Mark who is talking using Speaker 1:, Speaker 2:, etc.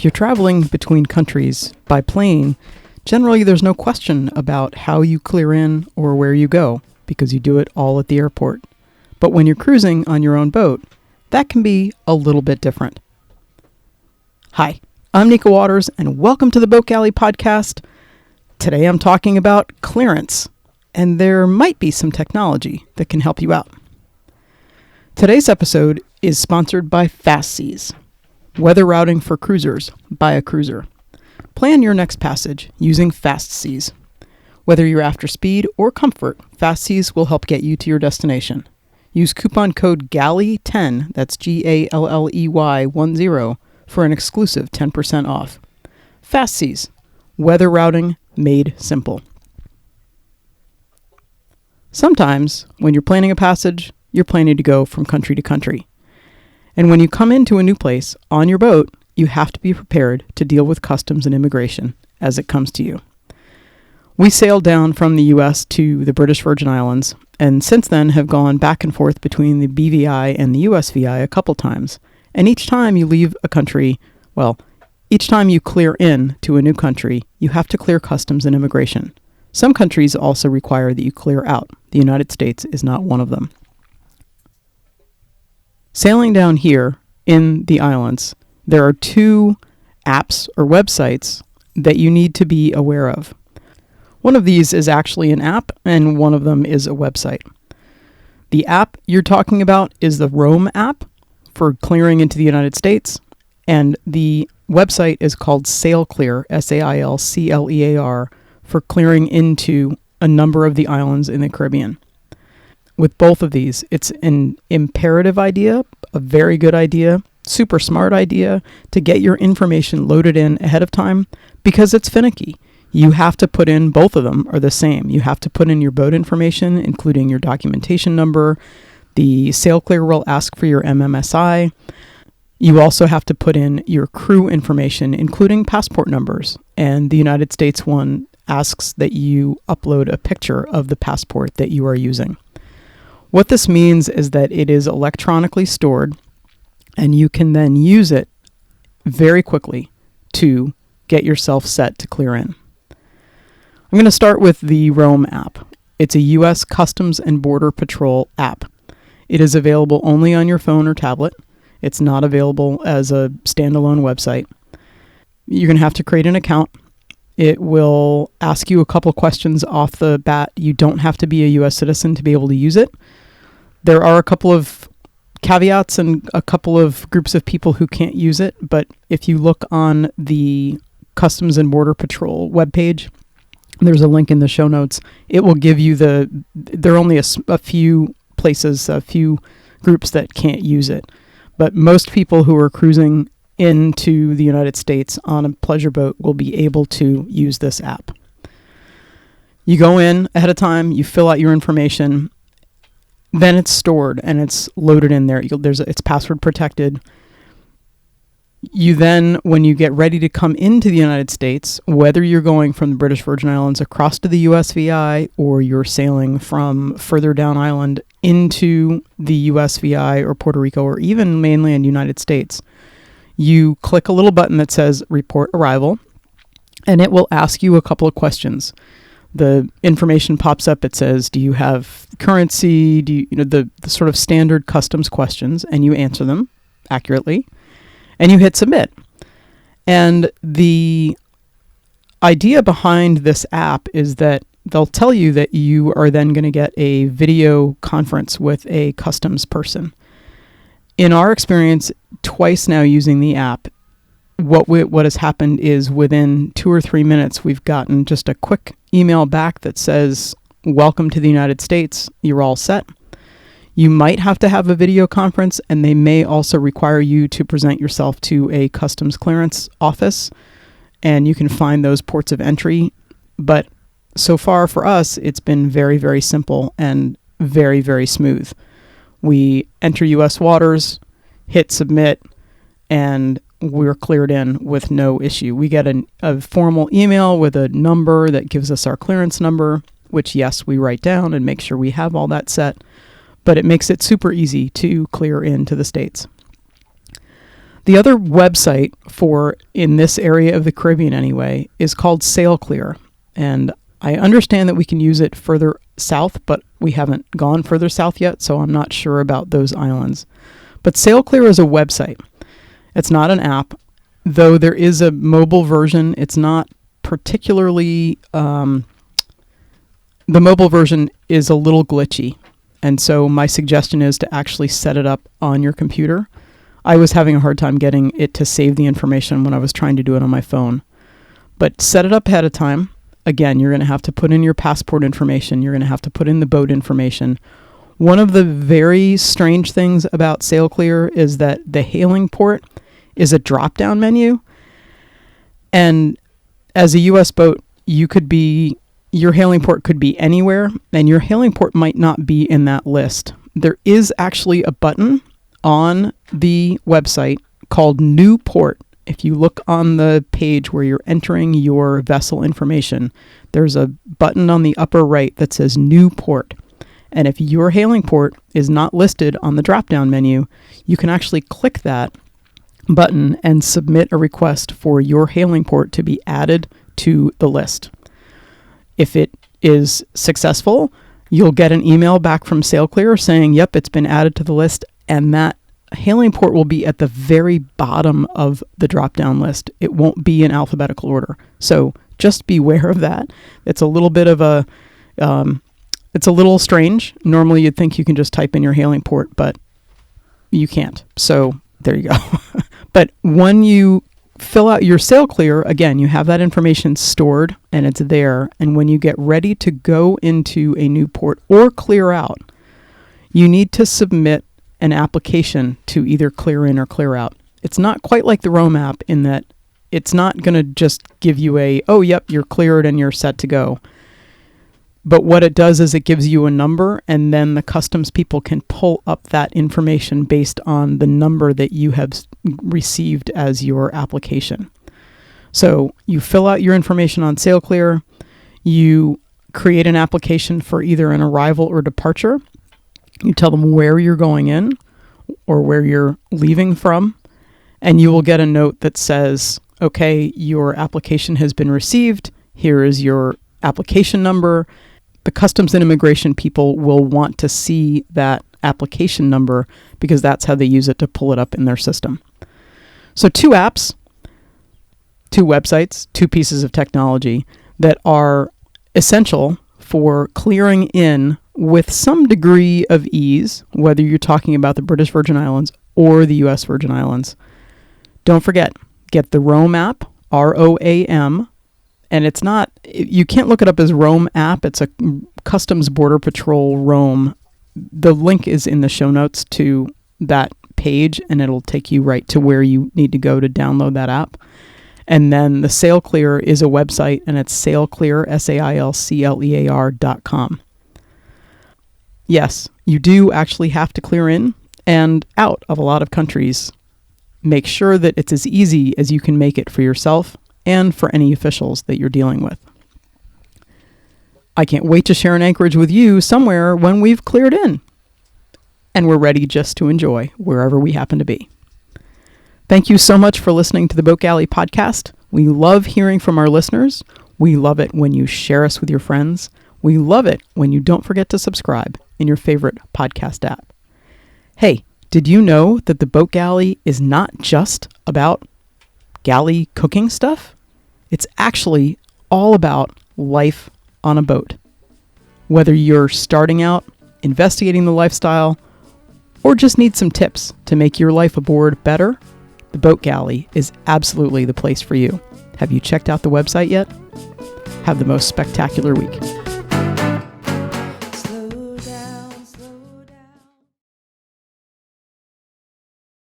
Speaker 1: If you're traveling between countries by plane, generally there's no question about how you clear in or where you go because you do it all at the airport. But when you're cruising on your own boat, that can be a little bit different. Hi, I'm Nico Waters and welcome to the Boat Galley podcast. Today I'm talking about clearance, and there might be some technology that can help you out. Today's episode is sponsored by FastSeas, weather routing for cruisers by a cruiser. Plan your next passage using FastSeas. Whether you're after speed or comfort, FastSeas will help get you to your destination. Use coupon code GALLEY10, that's GALLEY10, for an exclusive 10% off. FastSeas, weather routing made simple. Sometimes, when you're planning a passage, you're planning to go from country to country. And when you come into a new place on your boat, you have to be prepared to deal with customs and immigration as it comes to you. We sailed down from the U.S. to the British Virgin Islands, and since then have gone back and forth between the BVI and the USVI a couple times. And each time you leave a country, each time you clear in to a new country, you have to clear customs and immigration. Some countries also require that you clear out. The United States is not one of them. Sailing down here in the islands, there are two apps or websites that you need to be aware of. One of these is actually an app, and one of them is a website. The app you're talking about is the Roam app for clearing into the United States, and the website is called SailClear, SailClear, for clearing into a number of the islands in the Caribbean. With both of these, it's an imperative idea, a very good idea, super smart idea to get your information loaded in ahead of time because it's finicky. You have to put in, both of them are the same. You have to put in your boat information, including your documentation number. The SailClear will ask for your MMSI. You also have to put in your crew information, including passport numbers. And the United States one asks that you upload a picture of the passport that you are using. What this means is that it is electronically stored, and you can then use it very quickly to get yourself set to clear in. I'm going to start with the Roam app. It's a U.S. Customs and Border Patrol app. It is available only on your phone or tablet. It's not available as a standalone website. You're going to have to create an account. It will ask you a couple questions off the bat. You don't have to be a U.S. citizen to be able to use it. There are a couple of caveats and a couple of groups of people who can't use it, but if you look on the Customs and Border Patrol webpage, there's a link in the show notes. It will give you there are only a few places, a few groups that can't use it. But most people who are cruising into the United States on a pleasure boat will be able to use this app. You go in ahead of time, you fill out your information, then it's stored and it's loaded in there. It's password protected. You then, when you get ready to come into the United States, whether you're going from the British Virgin Islands across to the USVI or you're sailing from further down island into the USVI or Puerto Rico or even mainland United States, you click a little button that says Report Arrival, and it will ask you a couple of questions. The information pops up. It says, do you have currency? Do you the sort of standard customs questions, and you answer them accurately, and you hit submit. And the idea behind this app is that they'll tell you that you are then going to get a video conference with a customs person. In our experience, twice now using the app, what has happened is within 2 or 3 minutes, we've gotten just a quick email back that says, welcome to the United States, you're all set. You might have to have a video conference, and they may also require you to present yourself to a customs clearance office, and you can find those ports of entry. But so far for us, it's been very, very simple and very, very smooth. We enter U.S. waters, hit submit, and we're cleared in with no issue. We get a formal email with a number that gives us our clearance number, which, yes, we write down and make sure we have all that set. But it makes it super easy to clear into the States. The other website for, in this area of the Caribbean anyway, is called SailClear. And I understand that we can use it further south, but we haven't gone further south yet, so I'm not sure about those islands. But SailClear is a website. It's not an app, though there is a mobile version. It's not particularly... the mobile version is a little glitchy. And so my suggestion is to actually set it up on your computer. I was having a hard time getting it to save the information when I was trying to do it on my phone. But set it up ahead of time. Again, you're going to have to put in your passport information. You're going to have to put in the boat information. One of the very strange things about SailClear is that the hailing port is a drop-down menu. And as a U.S. boat, your hailing port could be anywhere, and your hailing port might not be in that list. There is actually a button on the website called New Port. If you look on the page where you're entering your vessel information, there's a button on the upper right that says New Port. And if your hailing port is not listed on the drop-down menu, you can actually click that button and submit a request for your hailing port to be added to the list. If it is successful, you'll get an email back from SailClear saying, yep, it's been added to the list, and that hailing port will be at the very bottom of the drop-down list. It won't be in alphabetical order. So just beware of that. It's a little bit of it's a little strange. Normally you'd think you can just type in your hailing port, but you can't. So there you go. But when you fill out your SailClear, again, you have that information stored and it's there. And when you get ready to go into a new port or clear out, you need to submit an application to either clear in or clear out. It's not quite like the Roam app in that it's not going to just give you oh, yep, you're cleared and you're set to go. But what it does is it gives you a number, and then the customs people can pull up that information based on the number that you have received as your application. So you fill out your information on SailClear, you create an application for either an arrival or departure. You tell them where you're going in or where you're leaving from, and you will get a note that says, okay, your application has been received. Here is your application number. The Customs and Immigration people will want to see that application number because that's how they use it to pull it up in their system. So 2 apps, 2 websites, 2 pieces of technology that are essential for clearing in with some degree of ease, whether you're talking about the British Virgin Islands or the U.S. Virgin Islands. Don't forget, get the Roam app, ROAM, and it's not, you can't look it up as Roam app. It's a Customs Border Patrol Roam. The link is in the show notes to that page, and it'll take you right to where you need to go to download that app. And then the SailClear is a website, and it's SailClear, SailClear.com. Yes, you do actually have to clear in and out of a lot of countries. Make sure that it's as easy as you can make it for yourself and for any officials that you're dealing with. I can't wait to share an anchorage with you somewhere when we've cleared in and we're ready just to enjoy wherever we happen to be. Thank you so much for listening to the Boat Galley podcast. We love hearing from our listeners. We love it when you share us with your friends. We love it when you don't forget to subscribe in your favorite podcast app. Hey, did you know that the Boat Galley is not just about galley cooking stuff? It's actually all about life on a boat. Whether you're starting out, investigating the lifestyle, or just need some tips to make your life aboard better, the Boat Galley is absolutely the place for you. Have you checked out the website yet? Have the most spectacular week.